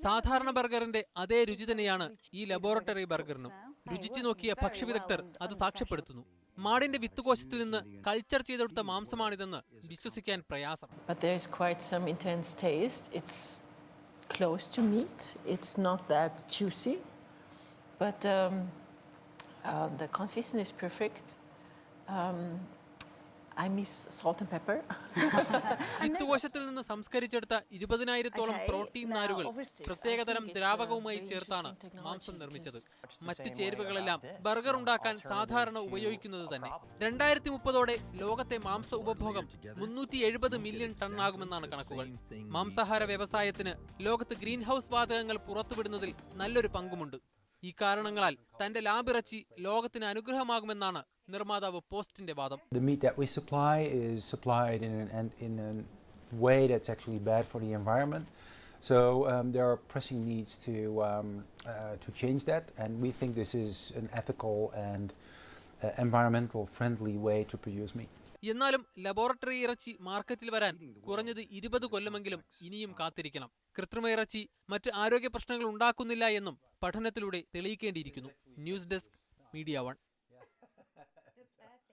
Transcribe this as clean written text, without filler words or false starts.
സാധാരണ ബർഗറിന്റെ അതേ രുചി തന്നെയാണ് ഈ ലബോറട്ടറി ബർഗറിനും. രുചിച്ചു നോക്കിയ ഭക്ഷ്യവിദഗ്ധർ അത് സാക്ഷ്യപ്പെടുത്തുന്നു. മാടിന്റെ വിത്തുകോശത്തിൽ നിന്ന് കൾച്ചർ ചെയ്തെടുത്ത മാംസമാണിതെന്ന് വിശ്വസിക്കാൻ പ്രയാസം. But there is quite some intense taste. It's close to meat. It's not that juicy, but the consistency is perfect. I miss salt and pepper. വിത്തുകോശത്തിൽ നിന്ന് സംസ്കരിച്ചെടുത്ത 20,000-ഓളം പ്രോട്ടീൻ നാരുകൾ പ്രത്യേകതരം ദ്രാവകവുമായി ചേർത്താണ് മാംസം നിർമ്മിച്ചത്. മറ്റ് ചേരുവകളെല്ലാം ബർഗർ ഉണ്ടാക്കാൻ സാധാരണ ഉപയോഗിക്കുന്നത് തന്നെ. 2030ഓടെ ലോകത്തെ മാംസ ഉപഭോഗം 370 മില്യൺ ടൺ ആകുമെന്നാണ് കണക്കുകൾ. മാംസാഹാര വ്യവസായത്തിന് ലോകത്ത് ഗ്രീൻ ഹൗസ് വാതകങ്ങൾ പുറത്തുവിടുന്നതിൽ നല്ലൊരു പങ്കുമുണ്ട്. ഈ കാരണങ്ങളാൽ തന്റെ ലാബിറച്ചി ലോകത്തിന് അനുഗ്രഹമാകുമെന്നാണ് നിർമ്മാതാവ് പോസ്റ്റിന്റെ വാദം. The meat that we supply is supplied in a way that's actually bad for the environment. So there are pressing needs to change that, and we think this is an ethical and environmental friendly way to produce meat. എന്നാലും laboratory ഇറച്ചി മാർക്കറ്റിൽ വരാൻ കുറഞ്ഞത് 20 കൊല്ലമെങ്കിലും ഇനിയും കാത്തിരിക്കണം. കൃത്രിമ ഇറച്ചി മറ്റ് ആരോഗ്യ പ്രശ്നങ്ങൾ ഉണ്ടാക്കുന്നില്ല എന്നും പഠനത്തിലൂടെ തെളിയിക്കേണ്ടിയിരിക്കുന്നു. News desk, media 1.